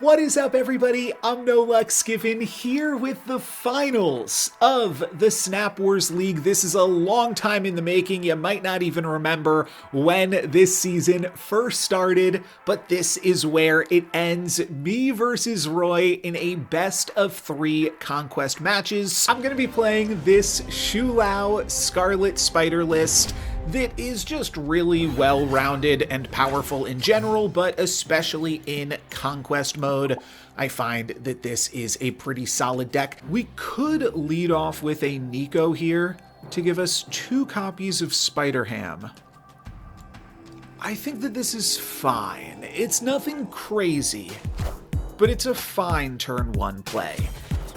What is up, everybody? I'm NoLucksGiven here with the finals of the Snap Wars League. This is a long time in the making. You might not even remember when this season first started, but this is where it ends. Me versus Roy in a best of 3 conquest matches. I'm going to be playing this Shu Lao Scarlet Spider list that is just really well-rounded and powerful in general, but especially in conquest mode. I find that this is a pretty solid deck. We could lead off with a Nico here to give us 2 copies of Spider-Ham. I think that this is fine. It's nothing crazy, but it's a fine turn 1 play.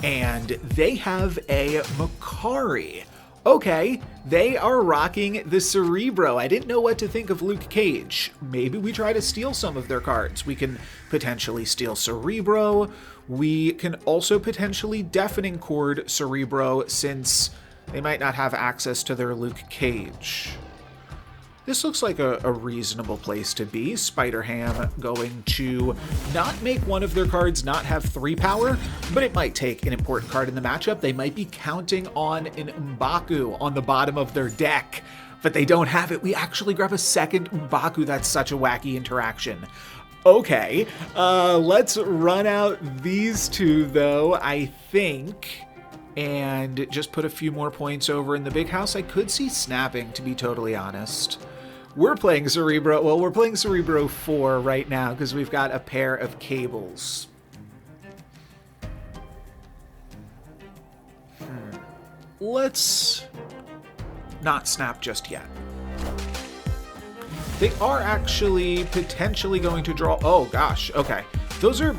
And they have a Makari. Okay, they are rocking the Cerebro. I didn't know what to think of Luke Cage. Maybe we try to steal some of their cards. We can potentially steal Cerebro. We can also potentially Deafening Chord Cerebro since they might not have access to their Luke Cage. This looks like a reasonable place to be. Spider-Ham going to not make one of their cards not have 3 power, but it might take an important card in the matchup. They might be counting on an M'Baku on the bottom of their deck, but they don't have it. We actually grab a second M'Baku. That's such a wacky interaction. Okay, let's run out these 2, though, I think, and just put a few more points over in the big house. I could see snapping, to be totally honest. We're playing Cerebro. Well, we're playing Cerebro 4 right now because we've got a pair of cables. Let's not snap just yet. They are actually potentially going to draw. Oh, gosh. Okay. Those are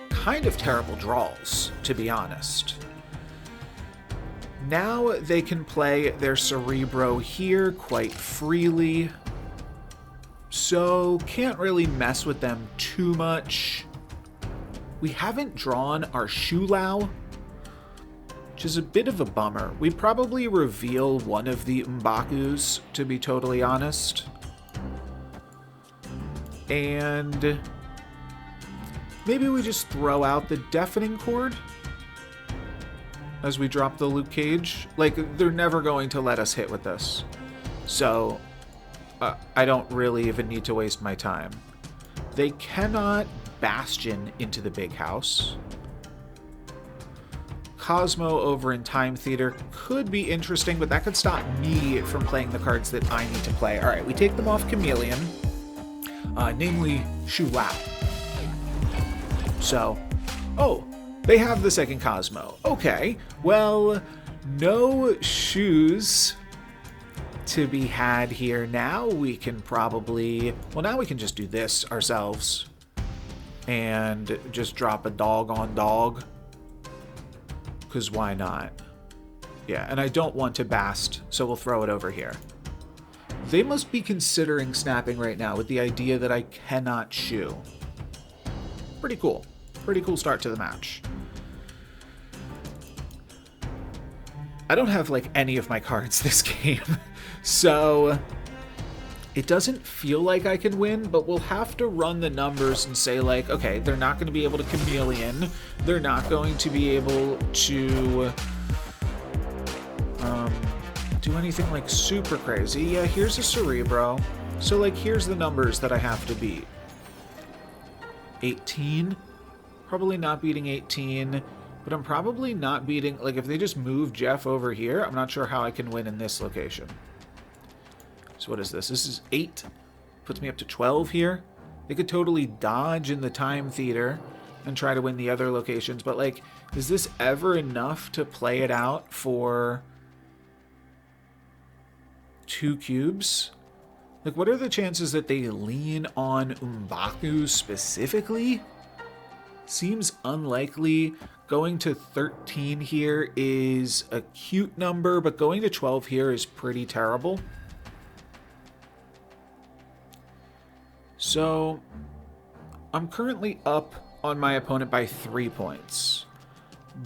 kind of terrible draws, to be honest. Now they can play their Cerebro here quite freely. So can't really mess with them too much. We haven't drawn our Shu Lao, which is a bit of a bummer. We probably reveal one of the M'Bakus, to be totally honest. And maybe we just throw out the Deafening Chord as we drop the Luke Cage. Like, they're never going to let us hit with this. So I don't really even need to waste my time. They cannot Bastion into the big house. Cosmo over in Time Theater could be interesting, but that could stop me from playing the cards that I need to play. All right, we take them off Chameleon, namely Shu Lao. So, oh, they have the second Cosmo. Okay, well, no shoes to be had here. Now we can probably, well, now we can just do this ourselves and just drop a dog on dog, because why not? Yeah, and I don't want to Bast, so we'll throw it over here. They must be considering snapping right now with the idea that I cannot Shu. Pretty cool. Pretty cool start to the match. I don't have like any of my cards this game, so it doesn't feel like I can win, but we'll have to run the numbers and say like, okay, they're not going to be able to Chameleon. They're not going to be able to do anything like super crazy. Yeah, here's a Cerebro. So like, here's the numbers that I have to beat. 18? Probably not beating 18. But I'm probably not beating, like if they just move Jeff over here, I'm not sure how I can win in this location. So what is this? This is 8. Puts me up to 12 here. They could totally dodge in the Time Theater and try to win the other locations. But like, is this ever enough to play it out for 2 cubes? Like, what are the chances that they lean on M'Baku specifically? Seems unlikely. Going to 13 here is a cute number, but going to 12 here is pretty terrible. So I'm currently up on my opponent by 3 points,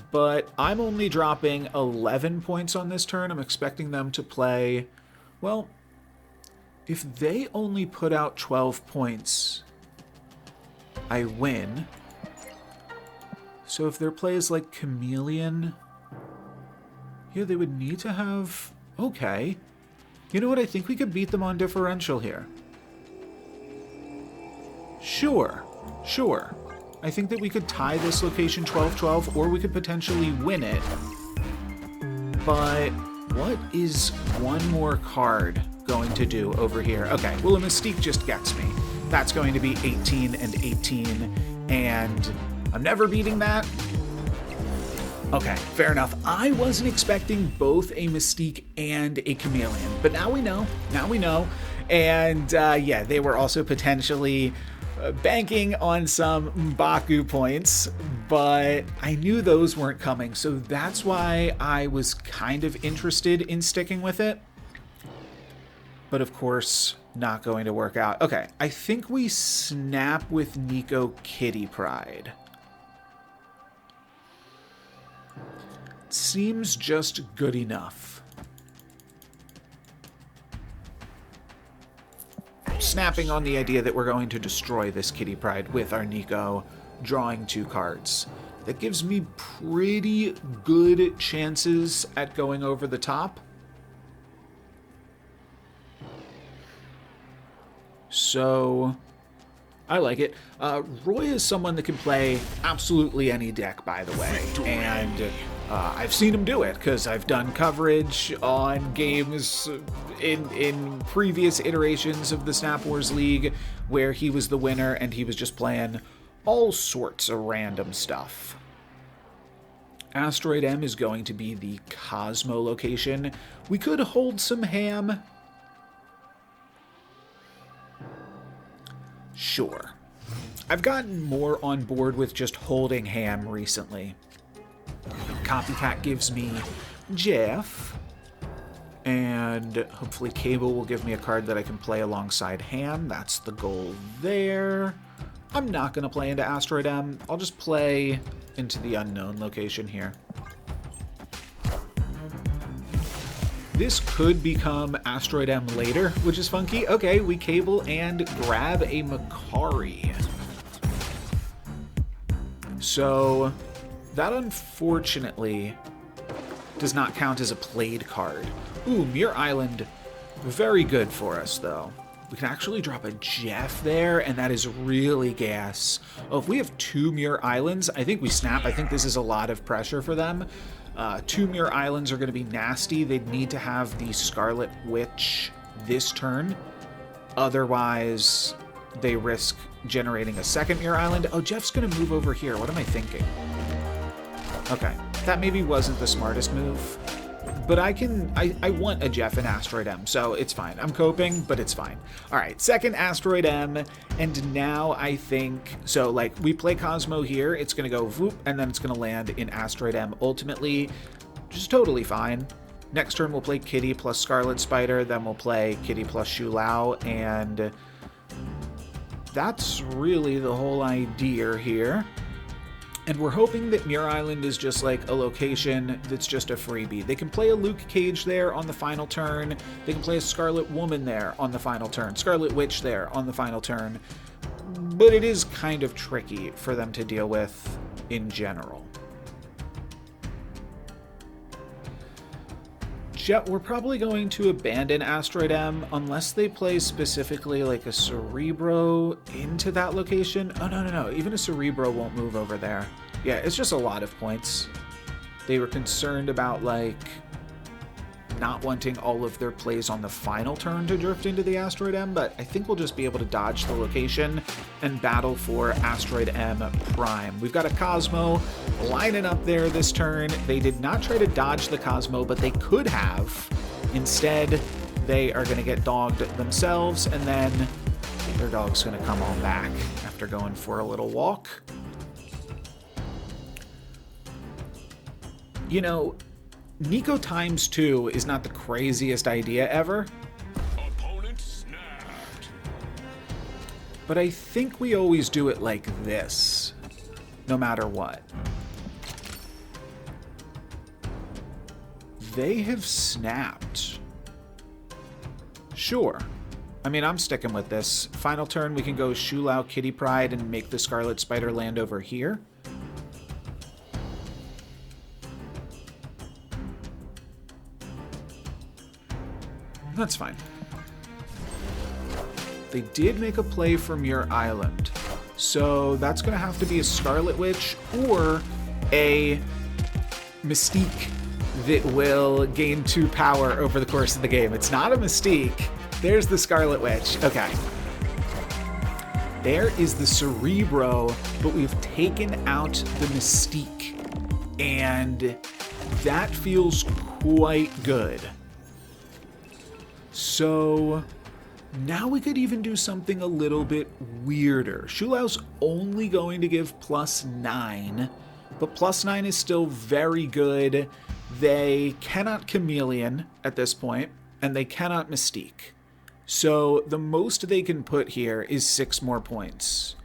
but I'm only dropping 11 points on this turn. I'm expecting them to play, well, if they only put out 12 points, I win. So if their play is like Chameleon, yeah, they would need to have... Okay. You know what? I think we could beat them on differential here. Sure. Sure. I think that we could tie this location 12-12, or we could potentially win it. But what is one more card going to do over here? Okay, well, a Mystique just gets me. That's going to be 18 and 18, and I'm never beating that. Okay, fair enough. I wasn't expecting both a Mystique and a Chameleon, but now we know. Now we know. And yeah, they were also potentially banking on some M'Baku points, but I knew those weren't coming, so that's why I was kind of interested in sticking with it. But of course, not going to work out. Okay, I think we snap with Nico Kitty Pride. Seems just good enough. Snapping on the idea that we're going to destroy this Kitty Pride with our Nico, drawing 2 cards. That gives me pretty good chances at going over the top. So, I like it. Roy is someone that can play absolutely any deck, by the way, and I've seen him do it because I've done coverage on games in previous iterations of the Snap Wars League where he was the winner and he was just playing all sorts of random stuff. Asteroid M is going to be the Cosmo location. We could hold some ham. Sure. I've gotten more on board with just holding ham recently. Copycat gives me Jeff, and hopefully Cable will give me a card that I can play alongside ham. That's the goal there. I'm not going to play into Asteroid M. I'll just play into the unknown location here. This could become Asteroid M later, which is funky. Okay, we Cable and grab a Makari. So that unfortunately does not count as a played card. Ooh, Muir Island, very good for us though. We can actually drop a Jeff there, and that is really gas. Oh, if we have 2 Muir Islands, I think we snap. I think this is a lot of pressure for them. 2 Muir Islands are going to be nasty. They'd need to have the Scarlet Witch this turn. Otherwise, they risk generating a second Muir Island. Oh, Jeff's going to move over here. What am I thinking? Okay, that maybe wasn't the smartest move. But I want a Jeff in Asteroid M, so it's fine. I'm coping, but it's fine. All right, second Asteroid M, and now I think, so like we play Cosmo here, it's gonna go whoop, and then it's gonna land in Asteroid M ultimately, which is totally fine. Next turn we'll play Kitty plus Scarlet Spider, then we'll play Kitty plus Shu Lao, and that's really the whole idea here. And we're hoping that Muir Island is just like a location that's just a freebie. They can play a Luke Cage there on the final turn. They can play a Scarlet Woman there on the final turn. Scarlet Witch there on the final turn. But it is kind of tricky for them to deal with in general. We're probably going to abandon Asteroid M unless they play specifically like a Cerebro into that location. Oh, no. Even a Cerebro won't move over there. Yeah, it's just a lot of points. They were concerned about like not wanting all of their plays on the final turn to drift into the Asteroid M, but I think we'll just be able to dodge the location and battle for Asteroid M Prime. We've got a Cosmo lining up there this turn. They did not try to dodge the Cosmo, but they could have. Instead, they are going to get dogged themselves, and then their dog's going to come on back after going for a little walk. You know, Nico times 2 is not the craziest idea ever. Opponent snapped. But I think we always do it like this, no matter what. They have snapped. Sure. I mean, I'm sticking with this. Final turn, we can go Shu Lao Kitty Pride and make the Scarlet Spider land over here. That's fine. They did make a play from your island. So that's going to have to be a Scarlet Witch or a Mystique that will gain 2 power over the course of the game. It's not a Mystique. There's the Scarlet Witch. Okay. There is the Cerebro, but we've taken out the Mystique. And that feels quite good. So now we could even do something a little bit weirder. Shulau's only going to give +9, but +9 is still very good. They cannot Chameleon at this point, and they cannot Mystique. So the most they can put here is 6 more points.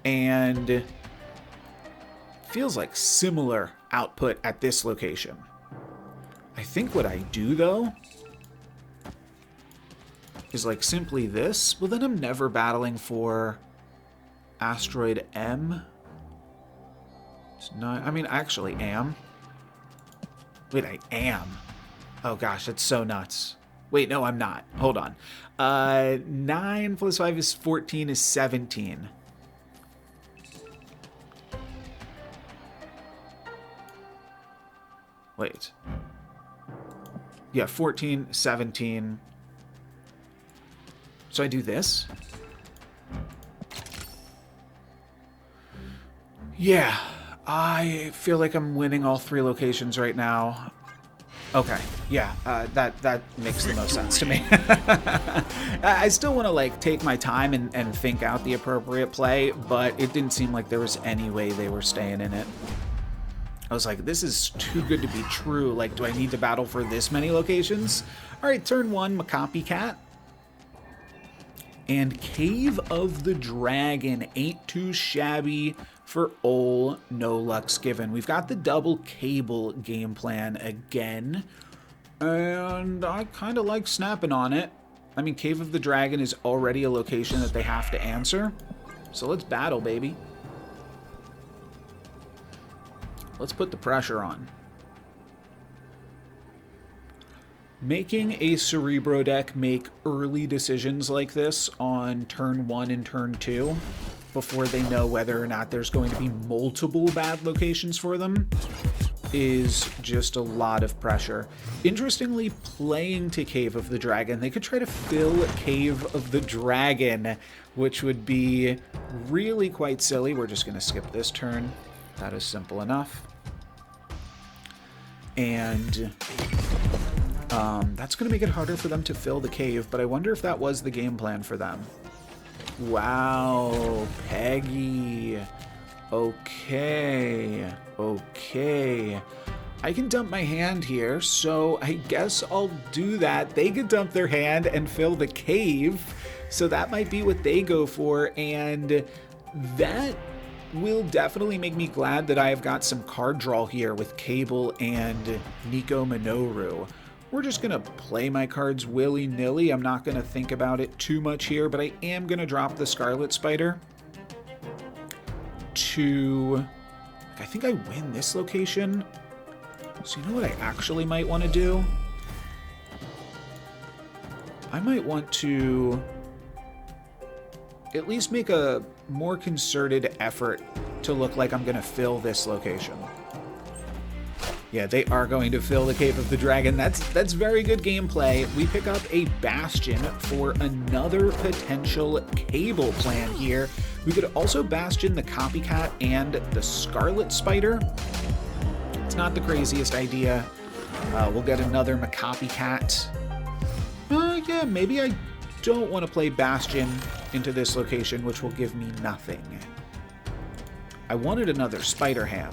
And feels like similar output at this location. I think what I do, though, is like simply this. Well, then I'm never battling for Asteroid M. It's not, I mean, I actually am. Wait, I am. Oh gosh, that's so nuts. Wait, no, I'm not. Hold on. 9 plus 5 is 14 is 17. Wait. Yeah, 14, 17. So I do this? Yeah, I feel like I'm winning all 3 locations right now. Okay, yeah, that makes the most sense to me. I still want to like take my time and think out the appropriate play, but it didn't seem like there was any way they were staying in it. I was like, this is too good to be true. Like, do I need to battle for this many locations? All right, turn 1, Copycat. And Cave of the Dragon ain't too shabby for ol' NoLucksGiven. We've got the double cable game plan again. And I kind of like snapping on it. I mean, Cave of the Dragon is already a location that they have to answer. So let's battle, baby. Let's put the pressure on. Making a Cerebro deck make early decisions like this on turn 1 and turn 2 before they know whether or not there's going to be multiple bad locations for them is just a lot of pressure. Interestingly, playing to Cave of the Dragon, they could try to fill Cave of the Dragon, which would be really quite silly. We're just going to skip this turn. That is simple enough. And that's going to make it harder for them to fill the cave, but I wonder if that was the game plan for them. Wow, Peggy. Okay, okay. I can dump my hand here, so I guess I'll do that. They could dump their hand and fill the cave, so that might be what they go for, and that will definitely make me glad that I have got some card draw here with Cable and Nico Minoru. We're just going to play my cards willy-nilly. I'm not going to think about it too much here, but I am going to drop the Scarlet Spider to... I think I win this location. So you know what I actually might want to do? I might want to at least make a more concerted effort to look like I'm going to fill this location. Yeah, they are going to fill the Cave of the Dragon. That's very good gameplay. We pick up a Bastion for another potential cable plan here. We could also Bastion the Copycat and the Scarlet Spider. It's not the craziest idea. We'll get another Copycat. Yeah, maybe I don't want to play Bastion into this location, which will give me nothing. I wanted another Spider Ham.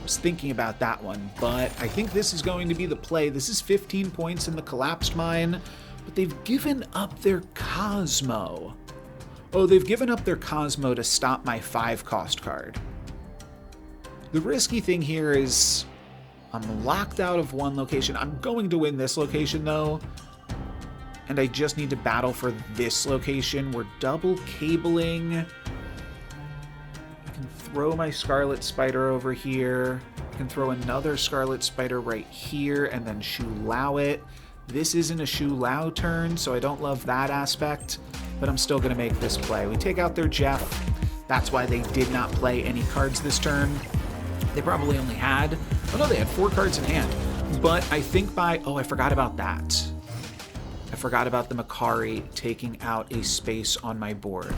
Was thinking about that one, but I think this is going to be the play. This is 15 points in the Collapsed Mine, but they've given up their Cosmo. Oh, they've given up their Cosmo to stop my 5-cost card. The risky thing here is I'm locked out of one location. I'm going to win this location, though, and I just need to battle for this location. We're double cabling. Throw my Scarlet Spider over here. I can throw another Scarlet Spider right here and then Shulao it. This isn't a Shu Lao turn, so I don't love that aspect, but I'm still going to make this play. We take out their Jeff. That's why they did not play any cards this turn. They probably only had, oh no, they had 4 cards in hand. But I think by, oh, I forgot about that. I forgot about the Makari taking out a space on my board.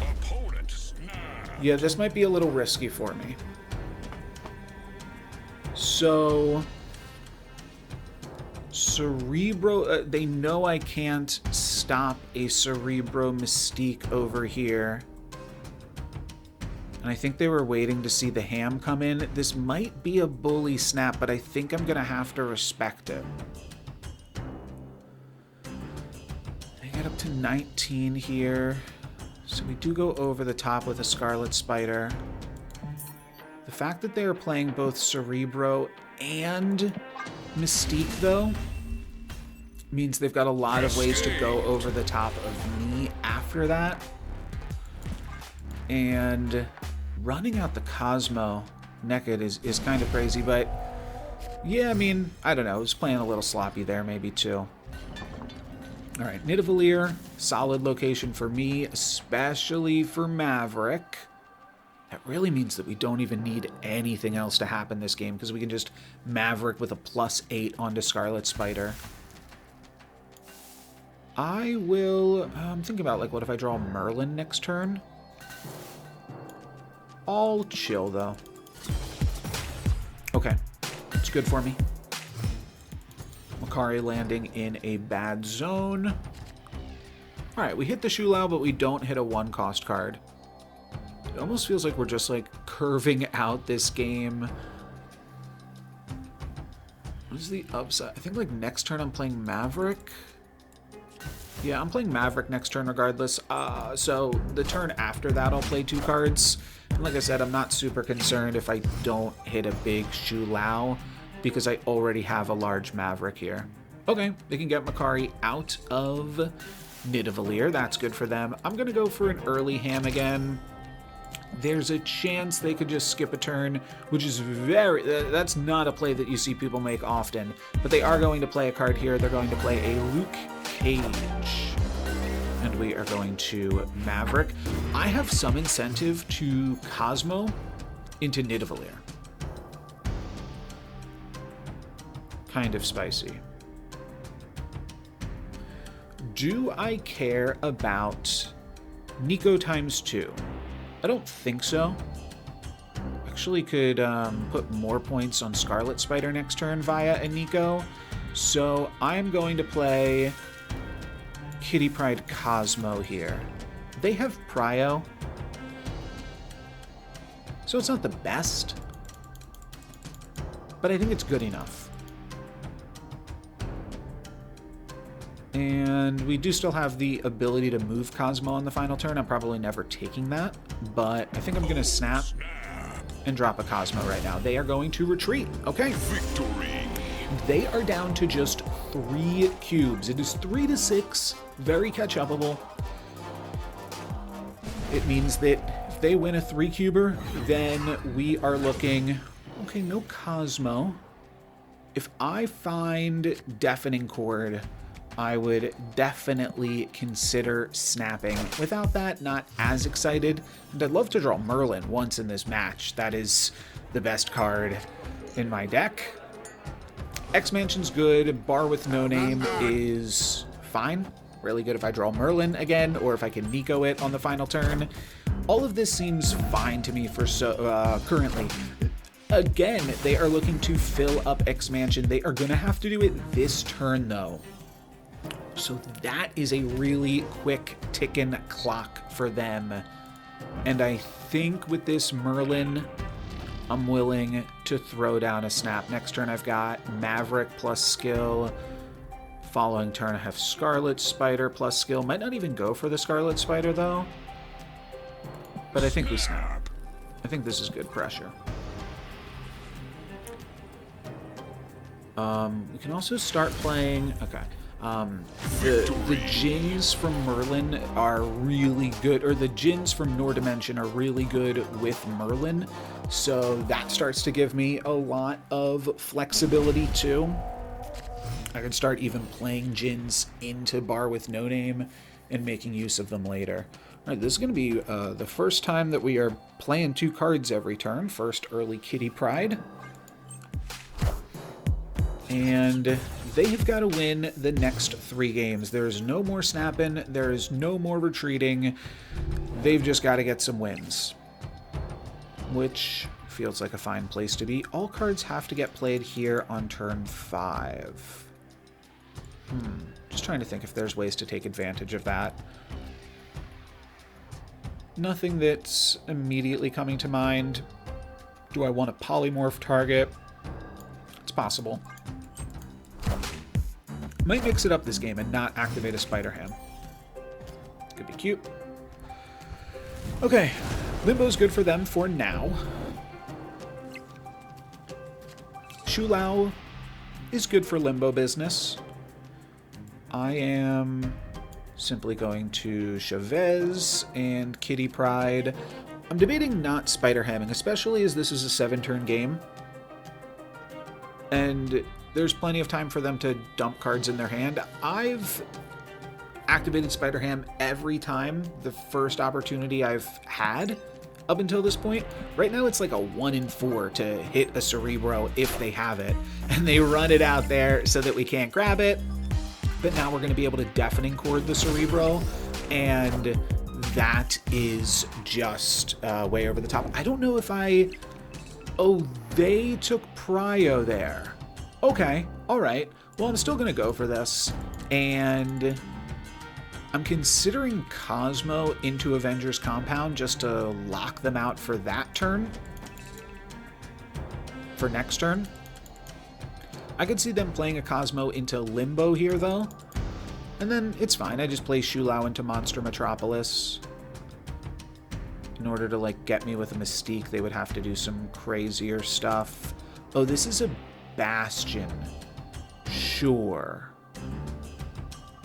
Yeah, this might be a little risky for me. So, Cerebro, they know I can't stop a Cerebro Mystique over here. And I think they were waiting to see the ham come in. This might be a bully snap, but I think I'm going to have to respect it. They get up to 19 here. So we do go over the top with a Scarlet Spider. The fact that they are playing both Cerebro and Mystique, though, means they've got a lot of ways to go over the top of me after that. And running out the Cosmo naked is kind of crazy, but yeah, I mean, I don't know. I was playing a little sloppy there, maybe too. All right, Nidavellir, solid location for me, especially for Maverick. That really means that we don't even need anything else to happen this game, because we can just Maverick with a +8 onto Scarlet Spider. I will, think about, like, what if I draw Merlin next turn? I'll chill, though. Okay, it's good for me. Makari landing in a bad zone. Alright, we hit the Shu Lao, but we don't hit a 1-cost card. It almost feels like we're just, like, curving out this game. What is the upside? I think, like, next turn I'm playing Maverick. Yeah, I'm playing Maverick next turn regardless. So the turn after that, I'll play 2 cards. And like I said, I'm not super concerned if I don't hit a big Shu Lao, because I already have a large Maverick here. Okay, they can get Makari out of Nidavellir. That's good for them. I'm going to go for an early ham again. There's a chance they could just skip a turn, which is that's not a play that you see people make often. But they are going to play a card here. They're going to play a Luke Cage. And we are going to Maverick. I have some incentive to Cosmo into Nidavellir. Kind of spicy. Do I care about Nico ×2? I don't think so. Actually could put more points on Scarlet Spider next turn via a Nico. So I'm going to play Kitty Pryde Cosmo here. They have Prio, so it's not the best, but I think it's good enough. And we do still have the ability to move Cosmo on the final turn. I'm probably never taking that, but I think I'm going to snap and drop a Cosmo right now. They are going to retreat. Okay. Victory. They are down to just 3 cubes. It is 3-6, very catch-upable. It means that if they win a 3-cuber, then we are looking... Okay, no Cosmo. If I find Deafening Chord, I would definitely consider snapping. Without that, not as excited. And I'd love to draw Merlin once in this match. That is the best card in my deck. X-Mansion's good. Bar with No Name is fine. Really good if I draw Merlin again, or if I can Nico it on the final turn. All of this seems fine to me for currently. Again, they are looking to fill up X-Mansion. They are going to have to do it this turn, though. So that is a really quick ticking clock for them. And I think with this Merlin, I'm willing to throw down a snap. Next turn I've got Maverick plus skill. Following turn I have Scarlet Spider plus skill. Might not even go for the Scarlet Spider though. But I think we snap. I think this is good pressure. We can also start playing... Okay. The Djinns from Merlin are really good, or the Djinns from Noor Dimension are really good with Merlin, so that starts to give me a lot of flexibility too. I could start even playing Djinns into Bar with No Name and making use of them later. Alright, this is going to be the first time that we are playing 2 cards every turn. First, early Kitty Pryde. And they have got to win the next 3 games. There's no more snapping. There's no more retreating. They've just got to get some wins. Which feels like a fine place to be. All cards have to get played here on turn 5. Just trying to think if there's ways to take advantage of that. Nothing that's immediately coming to mind. Do I want a polymorph target? It's possible. Might mix it up this game and not activate a Spider Ham. Could be cute. Okay, Limbo's good for them for now. Shulao is good for Limbo business. I am simply going to Chavez and Kitty Pryde. I'm debating not Spider Hamming, especially as this is a 7-turn game. And there's plenty of time for them to dump cards in their hand. I've activated Spider Ham every time the first opportunity I've had up until this point. Right now it's like a 1 in 4 to hit a Cerebro if they have it. And they run it out there so that we can't grab it. But now we're going to be able to Deafening Chord the Cerebro, and that is just way over the top. I don't know if I... Oh, they took Prio there. Okay, alright. Well, I'm still going to go for this, and I'm considering Cosmo into Avengers Compound just to lock them out for that turn. For next turn. I could see them playing a Cosmo into Limbo here, though. And then it's fine. I just play Shulao into Monster Metropolis. In order to, like, get me with a Mystique, they would have to do some crazier stuff. Oh, this is a Bastion. Sure.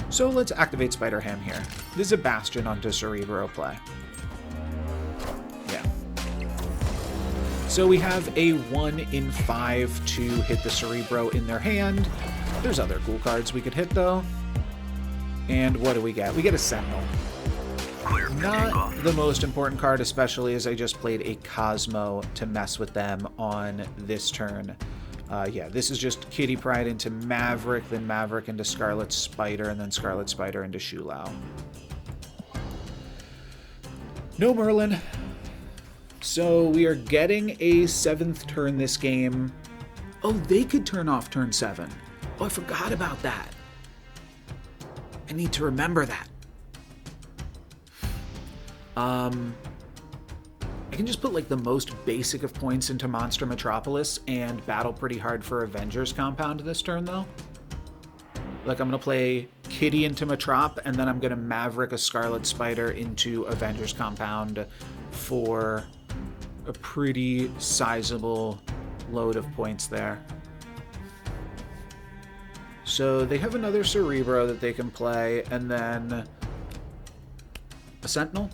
So let's activate Spider Ham here. This is a Bastion onto Cerebro play. So we have a 1 in 5 to hit the Cerebro in their hand. There's other cool cards we could hit, though. And what do we get? We get a Sentinel. Not the most important card, especially as I just played a Cosmo to mess with them on this turn. Yeah, this is just Kitty Pryde into Maverick, then Maverick into Scarlet Spider, and then Scarlet Spider into Shulao. No Merlin. So we are getting a 7th turn this game. Oh, they could turn off turn 7. Oh, I forgot about that. I need to remember that. I can just put like the most basic of points into Monster Metropolis and battle pretty hard for Avengers Compound this turn, though. Like, I'm going to play Kitty into Metrop, and then I'm going to Maverick a Scarlet Spider into Avengers Compound for a pretty sizable load of points there. So they have another Cerebro that they can play, and then a Sentinel.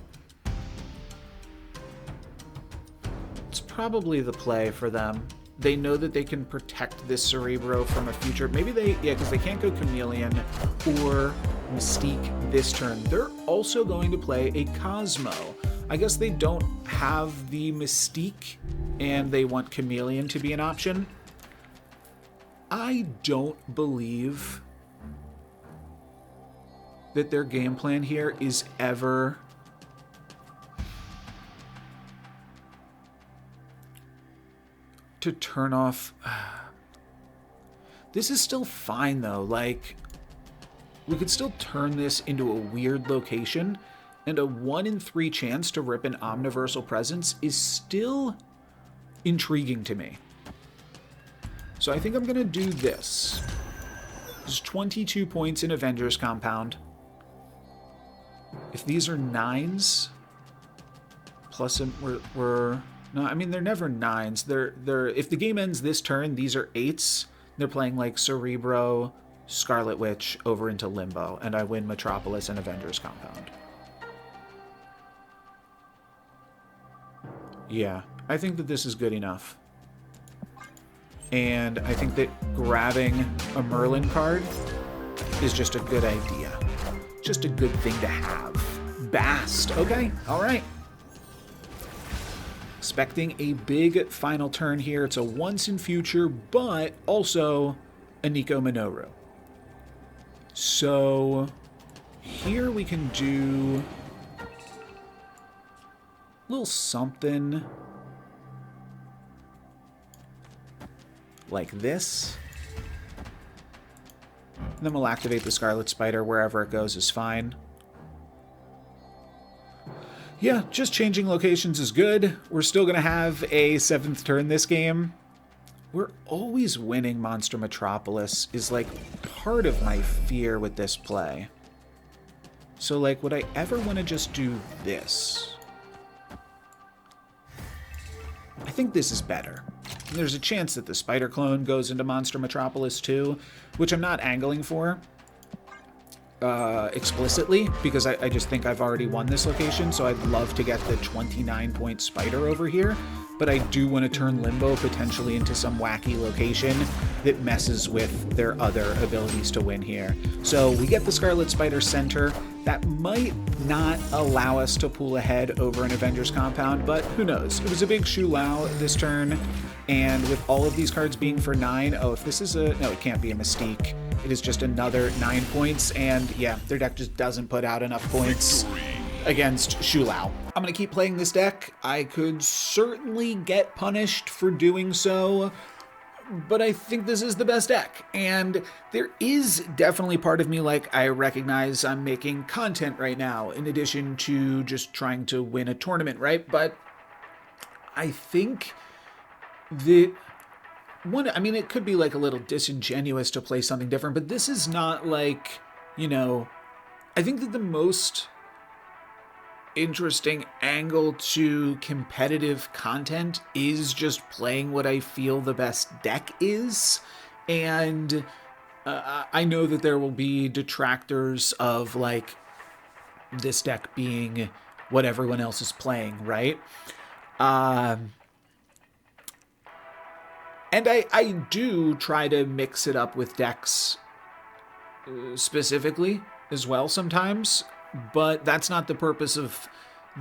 It's probably the play for them. They know that they can protect this Cerebro from a future... Maybe they... Yeah, because they can't go Chameleon or Mystique this turn. They're also going to play a Cosmo. I guess they don't have the Mystique, and they want Chameleon to be an option. I don't believe that their game plan here is ever to turn off... This is still fine, though. Like, we could still turn this into a weird location, and a 1 in 3 chance to rip an Omniversal Presence is still intriguing to me. So I think I'm going to do this. There's 22 points in Avengers Compound. If these are 9s, plus we're no, I mean, they're never 9s. They're if the game ends this turn, these are 8s. They're playing like Cerebro, Scarlet Witch over into Limbo, and I win Metropolis and Avengers Compound. Yeah, I think that this is good enough. And I think that grabbing a Merlin card is just a good idea. Just a good thing to have. Bast. Okay, all right. Expecting a big final turn here. It's a once in future, but also a Nico Minoru. So here we can do a little something like this. And then we'll activate the Scarlet Spider. Wherever it goes is fine. Yeah, just changing locations is good. We're still going to have a 7th turn this game. We're always winning Monster Metropolis is like part of my fear with this play. So like, would I ever want to just do this? I think this is better. There's a chance that the Spider Clone goes into Monster Metropolis too, which I'm not angling for explicitly, because I just think I've already won this location, so I'd love to get the 29-point Spider over here, but I do want to turn Limbo potentially into some wacky location that messes with their other abilities to win here. So we get the Scarlet Spider center. That might not allow us to pull ahead over an Avengers compound, but who knows? It was a big Shu Lao this turn, and with all of these cards being for 9, oh, if this is a... no, it can't be a Mystique. It is just another 9 points, and yeah, their deck just doesn't put out enough points against Shu Lao. I'm going to keep playing this deck. I could certainly get punished for doing so, but I think this is the best deck. And there is definitely part of me, like, I recognize I'm making content right now, in addition to just trying to win a tournament, right? But I think that... I mean, it could be like a little disingenuous to play something different, but this is not like, you know, I think that the most interesting angle to competitive content is just playing what I feel the best deck is. And I know that there will be detractors of like this deck being what everyone else is playing, right? And I do try to mix it up with decks specifically as well sometimes, but that's not the purpose of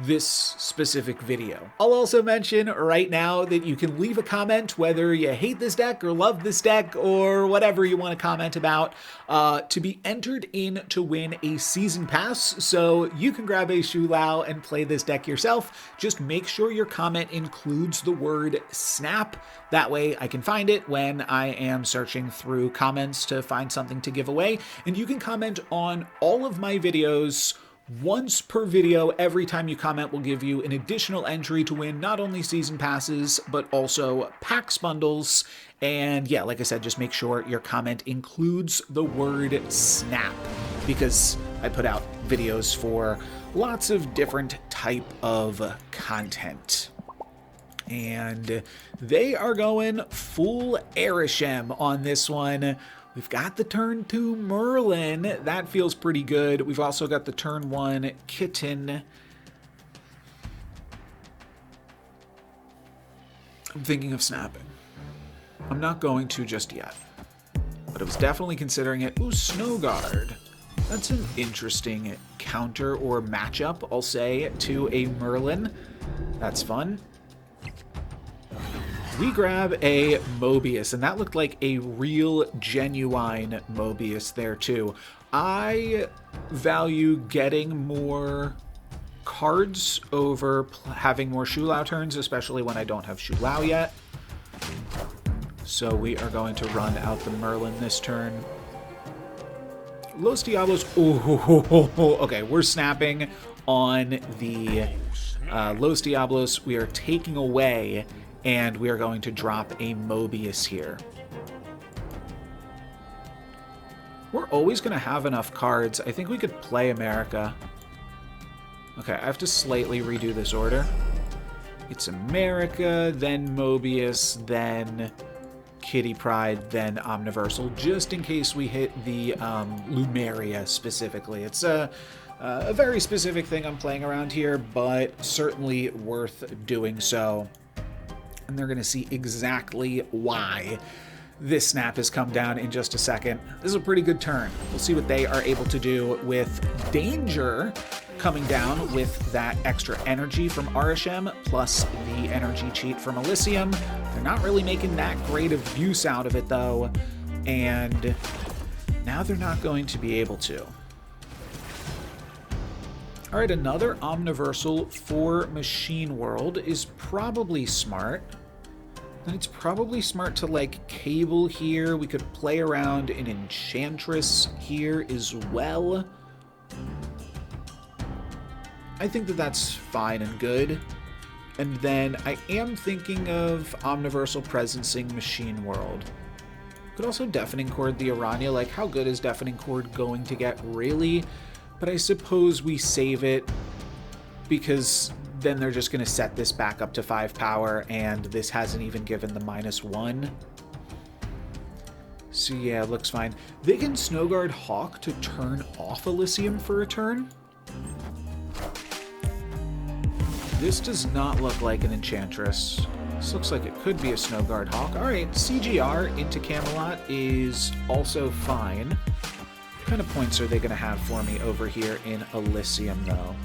this specific video. I'll also mention right now that you can leave a comment whether you hate this deck or love this deck or whatever you want to comment about to be entered in to win a season pass. So you can grab a Shu Lao and play this deck yourself. Just make sure your comment includes the word snap. That way I can find it when I am searching through comments to find something to give away. And you can comment on all of my videos once per video. Every time you comment will give you an additional entry to win not only season passes, but also packs bundles. And yeah, like I said, just make sure your comment includes the word snap, because I put out videos for lots of different type of content. And they are going full Arishem on this one. We've got the turn 2 Merlin. That feels pretty good. We've also got the turn 1 Kitten. I'm thinking of snapping. I'm not going to just yet, but I was definitely considering it. Ooh, Snow Guard. That's an interesting counter or matchup, I'll say, to a Merlin. That's fun. We grab a Mobius, and that looked like a real, genuine Mobius there, too. I value getting more cards over having more Shu Lao turns, especially when I don't have Shu Lao yet. So we are going to run out the Merlin this turn. Los Diablos. Okay, we're snapping on the Los Diablos. We are taking away, and we are going to drop a Mobius here. We're always going to have enough cards. I think we could play America. Okay, I have to slightly redo this order. It's America, then Mobius, then Kitty Pryde, then Omniversal, just in case we hit the Lumeria specifically. It's a very specific thing I'm playing around here, but certainly worth doing so. And they're going to see exactly why this snap has come down in just a second. This is a pretty good turn. We'll see what they are able to do with Danger coming down with that extra energy from Arishem, plus the energy cheat from Elysium. They're not really making that great of use out of it, though. And now they're not going to be able to. All right, another Omniversal for Machine World is probably smart. And it's probably smart to, like, cable here. We could play around an Enchantress here as well. I think that that's fine and good. And then I am thinking of Omniversal Presencing Machine World. Could also Deafening Chord the Aranya. Like, how good is Deafening Chord going to get, really? But I suppose we save it because then they're just going to set this back up to 5 power, and this hasn't even given the -1. So yeah, it looks fine. They can Snowguard Hawk to turn off Elysium for a turn. This does not look like an Enchantress. This looks like it could be a Snowguard Hawk. Alright, CGR into Camelot is also fine. What kind of points are they going to have for me over here in Elysium, though?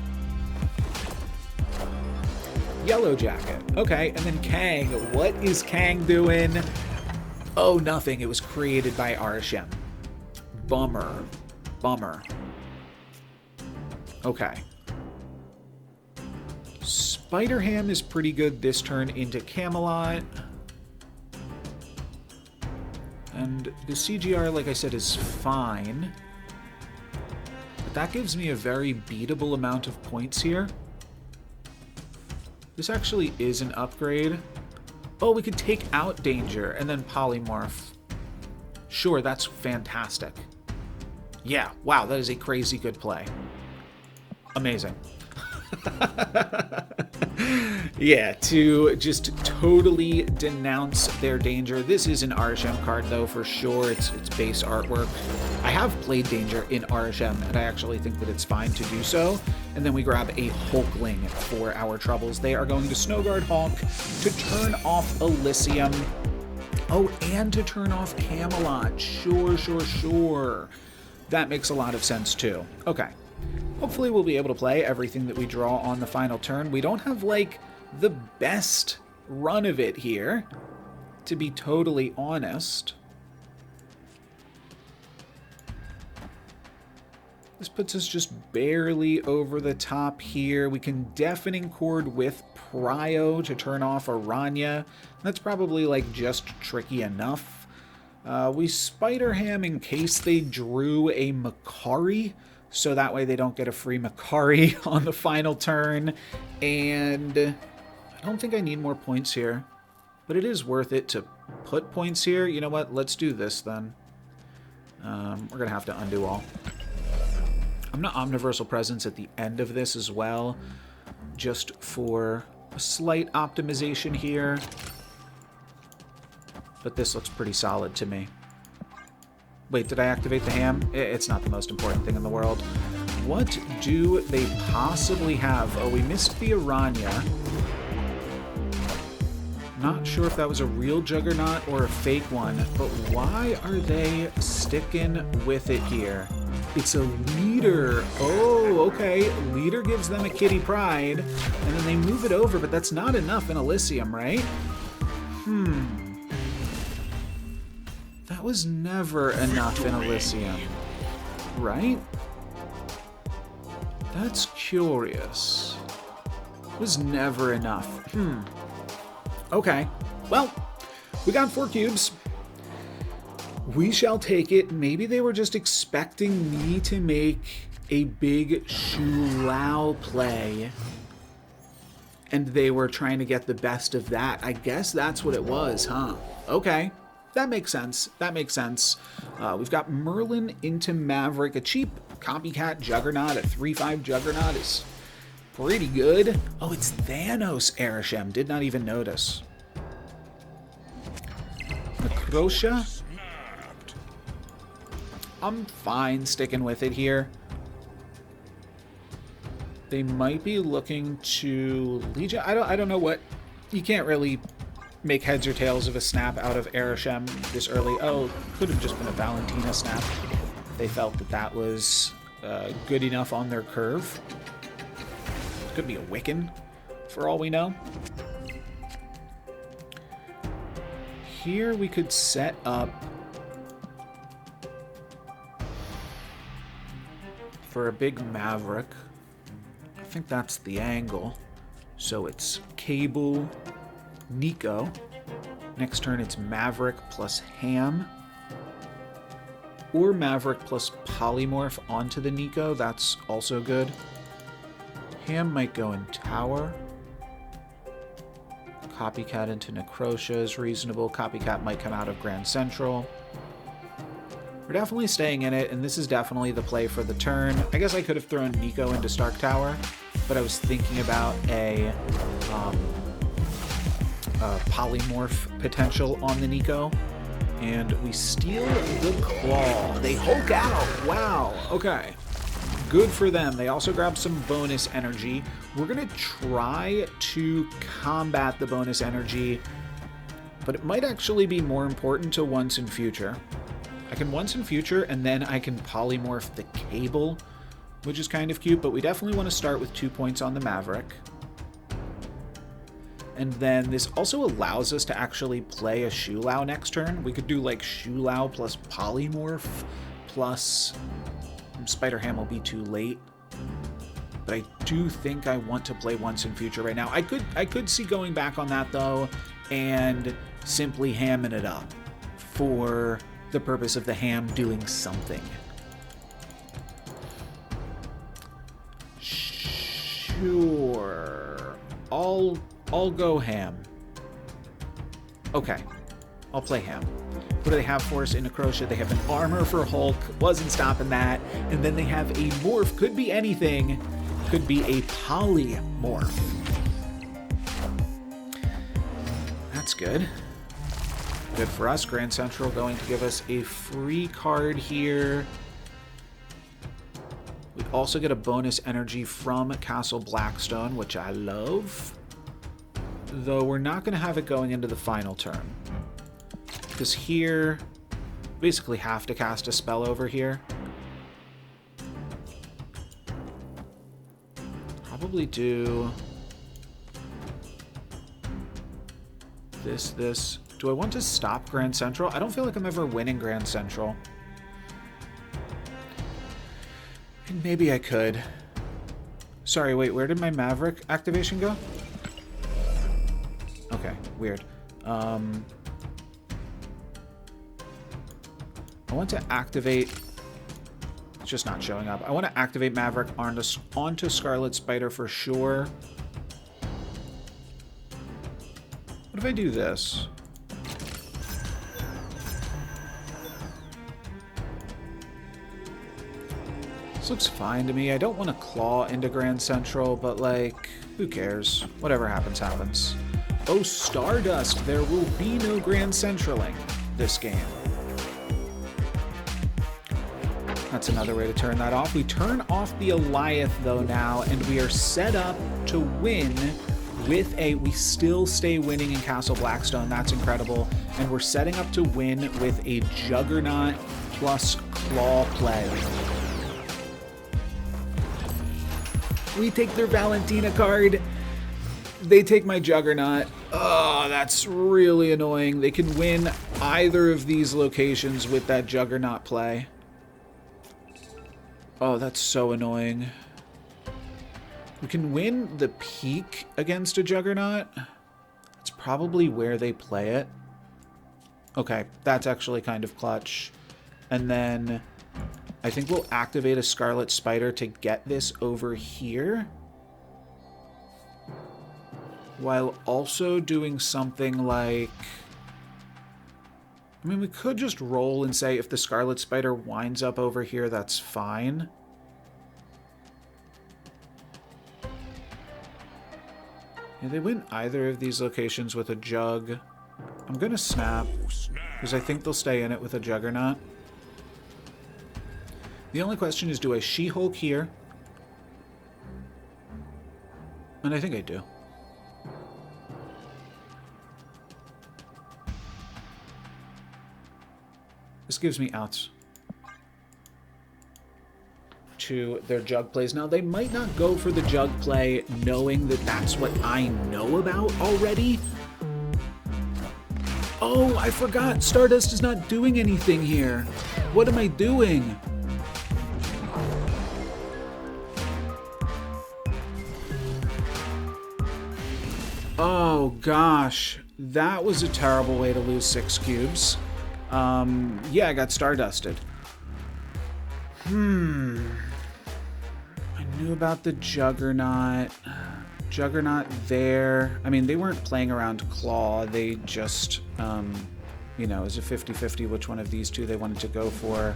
Yellow Jacket. Okay, and then Kang. What is Kang doing? Oh, nothing. It was created by Arishem. Bummer. Bummer. Okay. Spider-Ham is pretty good this turn into Camelot. And the CGR, like I said, is fine. But that gives me a very beatable amount of points here. This actually is an upgrade. Oh, we could take out Danger and then Polymorph. Sure, that's fantastic. Yeah, wow, that is a crazy good play. Amazing. Yeah, to just totally denounce their Danger. This is an Arishem card, though, for sure. It's base artwork. I have played Danger in Arishem, and I actually think that it's fine to do so. And then we grab a Hulkling for our troubles. They are going to Snowguard Hawk to turn off Elysium. Oh, and to turn off Camelot. Sure, sure, sure. That makes a lot of sense, too. Okay. Hopefully we'll be able to play everything that we draw on the final turn. We don't have, like, the best run of it here, to be totally honest. This puts us just barely over the top here. We can Deafening Chord with Prio to turn off Aranya. That's probably, like, just tricky enough. We Spider-Ham in case they drew a Makari, so that way they don't get a free Makari on the final turn. And I don't think I need more points here, but it is worth it to put points here. You know what? Let's do this then. We're going to have to undo all. I'm going to Omniversal Presence at the end of this as well, just for a slight optimization here. But this looks pretty solid to me. Wait, did I activate the ham? It's not the most important thing in the world. What do they possibly have? Oh, we missed the Aranya. Not sure if that was a real Juggernaut or a fake one, but why are they sticking with it here? It's a Leader. Oh, okay. Leader gives them a Kitty Pride, and then they move it over, but that's not enough in Elysium, right? That was never enough in Elysium, right? That's curious. It was never enough. Okay. Well, we got 4 cubes. We shall take it. Maybe they were just expecting me to make a big Shu Lao play, and they were trying to get the best of that. I guess that's what it was, huh? Okay. That makes sense. That makes sense. We've got Merlin into Maverick. A cheap copycat Juggernaut, a 3/5 Juggernaut is pretty good. Oh, it's Thanos Arishem. Did not even notice. Necrosha. I'm fine sticking with it here. They might be looking to Legion. I don't know what. You can't really make heads or tails of a snap out of Arishem this early. Oh, could have just been a Valentina snap. They felt that that was good enough on their curve. Could be a Wiccan, for all we know. Here we could set up for a big Maverick. I think that's the angle. So it's Cable, Nico. Next turn it's Maverick plus Ham. Or Maverick plus Polymorph onto the Nico. That's also good. Ham might go in Tower. Copycat into Necrotia is reasonable. Copycat might come out of Grand Central. We're definitely staying in it, and this is definitely the play for the turn. I guess I could have thrown Nico into Stark Tower, but I was thinking about a polymorph potential on the Nico. And we steal the Claw. They Hulk out. Wow. Okay. Good for them. They also grab some bonus energy. We're going to try to combat the bonus energy, but it might actually be more important to Once in Future. I can Once in Future, and then I can polymorph the Cable, which is kind of cute, but we definitely want to start with 2 points on the Maverick. And then this also allows us to actually play a Shulao next turn. We could do like Shulao plus Polymorph plus Spider Ham will be too late. But I do think I want to play Once in Future right now. I could see going back on that though and simply hamming it up for the purpose of the Ham doing something. Sure. I'll go Ham. Okay. I'll play Ham. What do they have for us in Necrotia? They have an armor for Hulk. Wasn't stopping that. And then they have a morph. Could be anything. Could be a polymorph. That's good. Good for us. Grand Central going to give us a free card here. We also get a bonus energy from Castle Blackstone, which I love. Though we're not going to have it going into the final turn. Because here, basically have to cast a spell over here. Probably do this. Do I want to stop Grand Central? I don't feel like I'm ever winning Grand Central. And maybe I could. Sorry, wait, where did my Maverick activation go? Okay, weird. I want to activate... It's just not showing up. I want to activate Maverick onto Scarlet Spider for sure. What if I do this? This looks fine to me. I don't want to claw into Grand Central, but like, who cares? Whatever happens, happens. Oh, Stardust! There will be no Grand Centraling this game. That's another way to turn that off. We turn off the Eliath, though, now, and we are set up to win with a... We still stay winning in Castle Blackstone. That's incredible. And we're setting up to win with a Juggernaut plus Claw play. We take their Valentina card. They take my Juggernaut. Oh, that's really annoying. They can win either of these locations with that Juggernaut play. Oh, that's so annoying. We can win the peak against a Juggernaut. That's probably where they play it. Okay, that's actually kind of clutch. And then I think we'll activate a Scarlet Spider to get this over here, while also doing something like... I mean, we could just roll and say if the Scarlet Spider winds up over here, that's fine. Yeah, they win either of these locations with a Jug. I'm going to snap, because I think they'll stay in it with a Juggernaut. The only question is, do I She-Hulk here? And I think I do. This gives me outs to their jug plays. Now, they might not go for the jug play knowing that that's what I know about already. Oh, I forgot. Stardust is not doing anything here. What am I doing? Oh, gosh. That was a terrible way to lose 6 cubes. Yeah, I got Stardusted. I knew about the Juggernaut. Juggernaut there. I mean, they weren't playing around Claw. They just, you know, it was a 50-50 which one of these two they wanted to go for.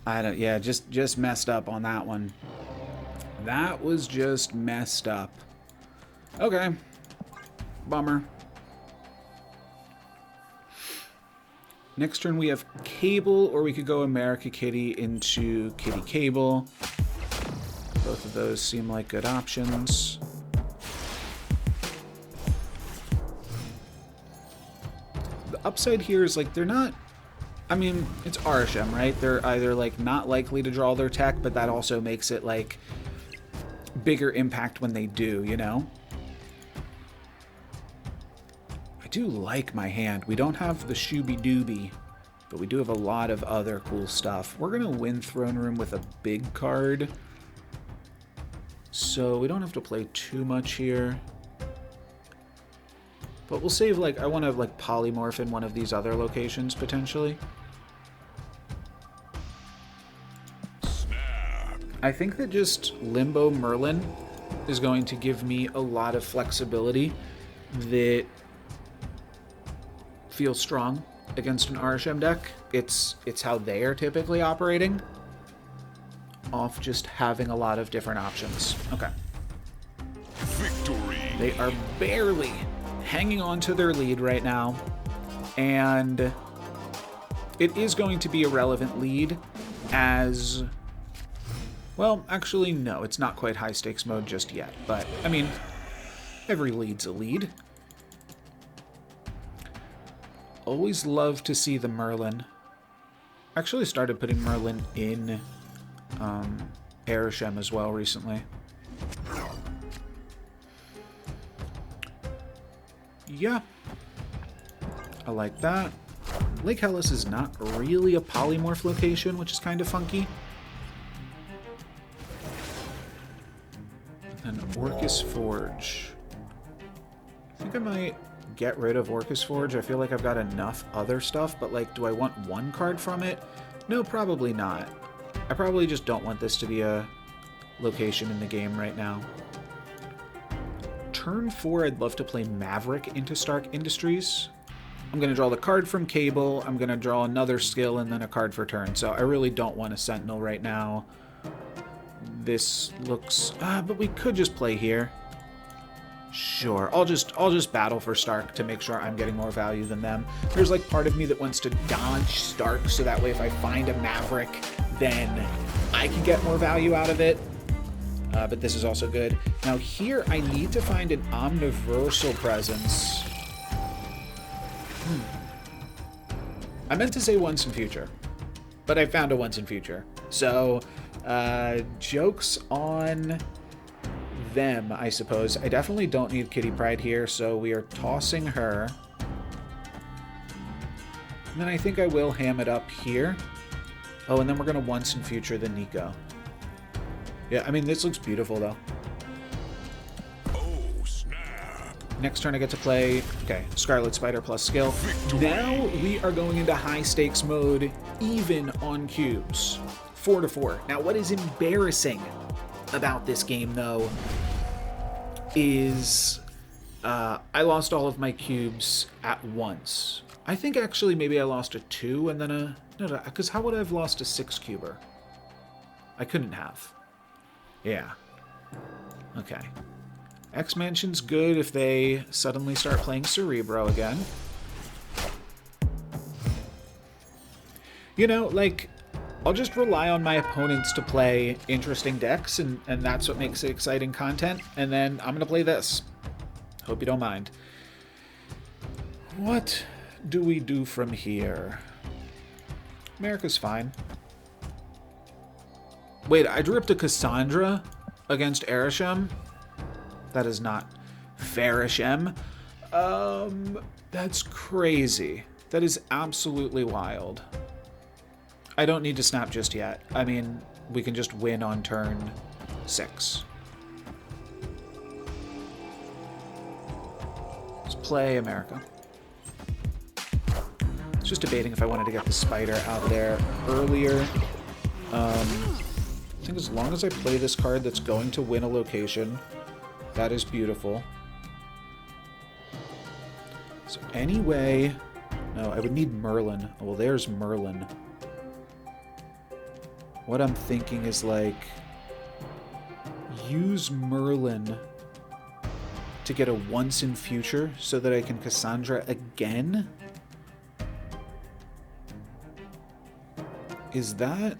Yeah, just messed up on that one. That was just messed up. Okay. Bummer. Next turn we have Cable, or we could go America Kitty into Kitty Cable. Both of those seem like good options. The upside here is, like, they're not... I mean, it's RSM, right? They're either, like, not likely to draw their tech, but that also makes it, like, bigger impact when they do, you know? I do like my hand. We don't have the Shooby Dooby, but we do have a lot of other cool stuff. We're going to win Throne Room with a big card, so we don't have to play too much here. But we'll save, like, I want to, like, polymorph in one of these other locations, potentially. Snap. I think that just Limbo Merlin is going to give me a lot of flexibility that feels strong against an RSM deck. It's how they are typically operating, off just having a lot of different options. Okay. Victory. They are barely hanging on to their lead right now, and it is going to be a relevant lead as... Well, actually, no, it's not quite high-stakes mode just yet, but, I mean, every lead's a lead. Always love to see the Merlin. Actually started putting Merlin in Arishem as well recently. Yeah, I like that. Lake Hellas is not really a polymorph location, which is kind of funky. And Orcus Forge. I think I might get rid of Orcus Forge. I feel like I've got enough other stuff, but, like, do I want one card from it? No, probably not. I probably just don't want this to be a location in the game right now. Turn 4, I'd love to play Maverick into Stark Industries. I'm going to draw the card from Cable, I'm going to draw another skill, and then a card for turn. So I really don't want a Sentinel right now. This looks... but we could just play here. Sure, I'll just battle for Stark to make sure I'm getting more value than them. There's, like, part of me that wants to dodge Stark, so that way if I find a Maverick, then I can get more value out of it. But this is also good. Now here, I need to find an Omniversal Presence. I meant to say Once in Future, but I found a Once in Future. So, joke's on them, I suppose. I definitely don't need Kitty Pryde here, so we are tossing her. And then I think I will ham it up here. Oh, and then we're going to Once in Future the Nico. Yeah, I mean, this looks beautiful, though. Oh, snap. Next turn I get to play, okay, Scarlet Spider plus skill. Victory. Now we are going into high-stakes mode, even on cubes. 4-4. Now, what is embarrassing about this game, though, is I lost all of my cubes at once. I think, actually, maybe I lost a 2 and then a... No, because how would I have lost a 6-cuber? I couldn't have. Yeah. Okay. X-Mansion's good if they suddenly start playing Cerebro again. You know, like, I'll just rely on my opponents to play interesting decks, and that's what makes it exciting content, and then I'm going to play this. Hope you don't mind. What do we do from here? America's fine. Wait, I drew up to Cassandra against Arishem? That is not Farishem. That's crazy. That is absolutely wild. I don't need to snap just yet. I mean, we can just win on turn 6. Let's play America. I was just debating if I wanted to get the spider out there earlier. I think as long as I play this card that's going to win a location, that is beautiful. So anyway... No, I would need Merlin. Well, there's Merlin. What I'm thinking is, like, use Merlin to get a once in future so that I can Cassandra again? Is that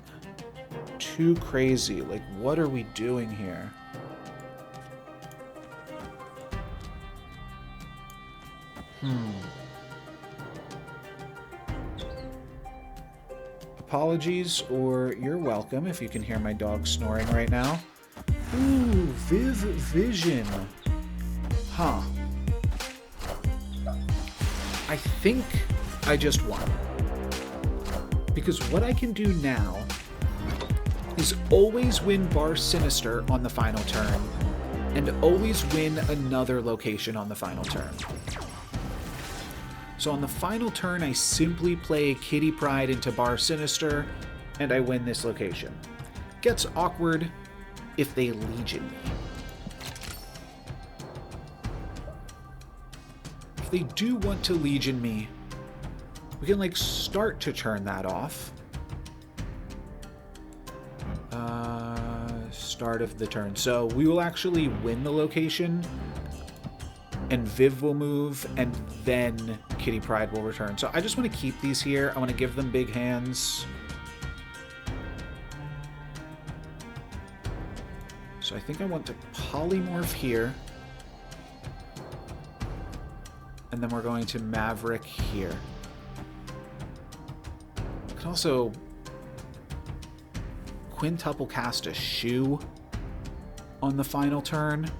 too crazy? Like, what are we doing here? Apologies, or you're welcome if you can hear my dog snoring right now. Ooh, Vision. Huh. I think I just won. Because what I can do now is always win Bar Sinister on the final turn, and always win another location on the final turn. So on the final turn, I simply play Kitty Pryde into Bar Sinister, and I win this location. Gets awkward if they Legion me. If they do want to Legion me, we can, like, start to turn that off. Start of the turn. So we will actually win the location, and Viv will move, and then Kitty Pryde will return. So I just want to keep these here. I want to give them big hands. So I think I want to polymorph here. And then we're going to Maverick here. I can also quintuple cast a Shoe on the final turn.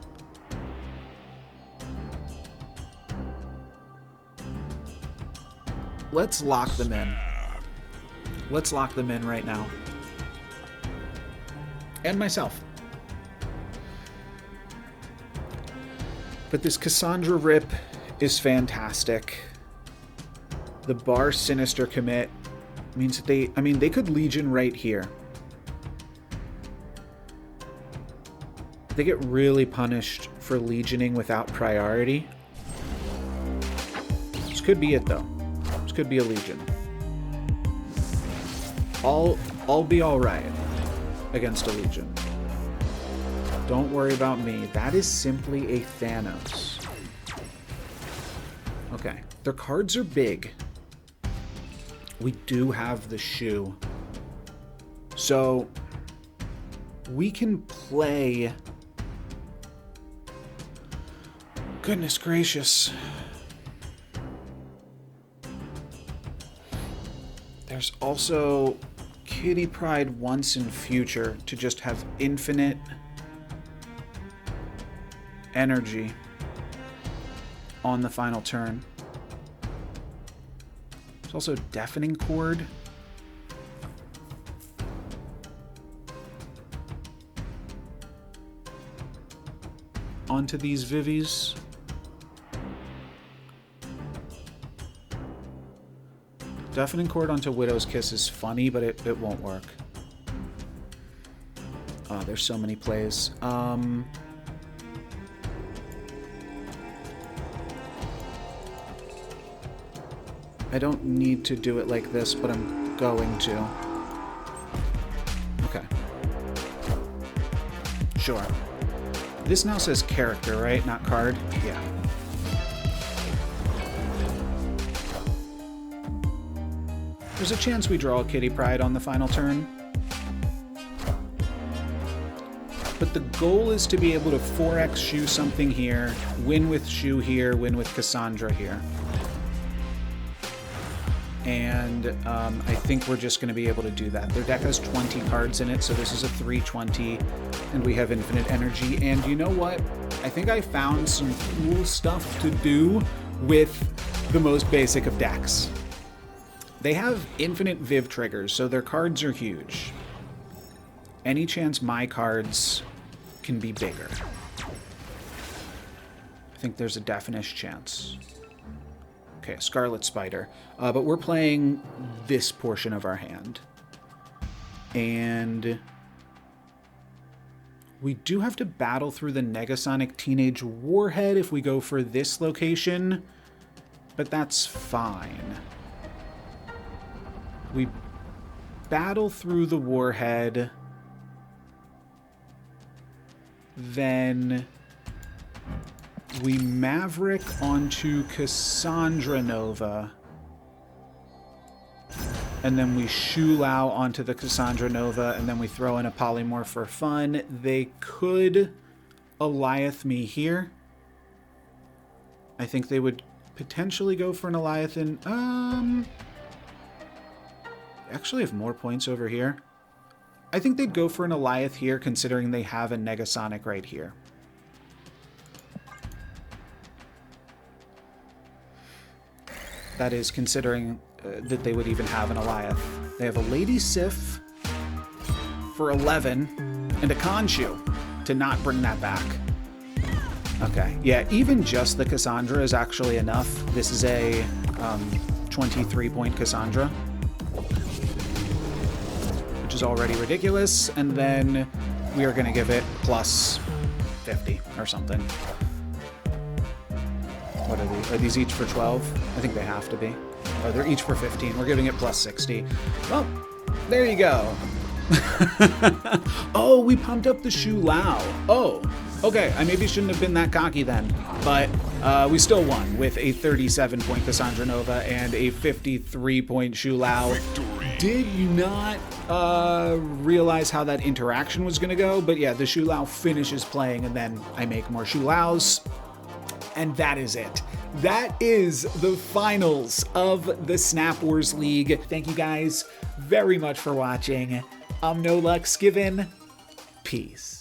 Let's lock them in. Let's lock them in right now. And myself. But this Cassandra rip is fantastic. The Bar Sinister commit means that they could Legion right here. They get really punished for Legioning without priority. This could be it, though. This could be a Legion. I'll be alright against a Legion. Don't worry about me. That is simply a Thanos. Okay. Their cards are big. We do have the Shoe. So we can play... Goodness gracious. There's also Kitty Pryde once in future to just have infinite energy on the final turn. There's also Deafening Chord. Onto these Vivies. Deafening Chord onto Widow's Kiss is funny, but it won't work. Oh, there's so many plays. I don't need to do it like this, but I'm going to. Okay. Sure. This now says character, right? Not card? Yeah. There's a chance we draw a Kitty Pryde on the final turn. But the goal is to be able to 4x Shoe something here, win with Shoe here, win with Cassandra here. and I think we're just going to be able to do that. Their deck has 20 cards in it, so this is a 3/20, and we have infinite energy. And you know what? I think I found some cool stuff to do with the most basic of decks. They have infinite Viv triggers, so their cards are huge. Any chance my cards can be bigger? I think there's a definite chance. Okay, Scarlet Spider. But we're playing this portion of our hand. And we do have to battle through the Negasonic Teenage Warhead if we go for this location, but that's fine. We battle through the Warhead, then we Maverick onto Cassandra Nova, and then we Shulao onto the Cassandra Nova, and then we throw in a Polymorph for fun. They could Eliath me here. I think they would potentially go for an Eliathan. Actually have more points over here. I think they'd go for an Eliath here, considering they have a Negasonic right here. That is, considering that they would even have an Eliath. They have a Lady Sif for 11 and a Khonshu to not bring that back. Okay, yeah, even just the Cassandra is actually enough. This is a 23-point Cassandra, which is already ridiculous, and then we are going to give it plus 50 or something. What are these? Are these each for 12? I think they have to be. Oh, they're each for 15. We're giving it plus 60. Well, there you go. Oh, we pumped up the Shulao. Oh, okay. I maybe shouldn't have been that cocky then. But we still won with a 37-point Cassandra Nova and a 53-point Shulao. Victory. Did you not realize how that interaction was going to go? But yeah, the Shulao finishes playing, and then I make more Shulaos. And that is it. That is the finals of the Snap Wars League. Thank you guys very much for watching. I'm NoLucksGiven. Peace.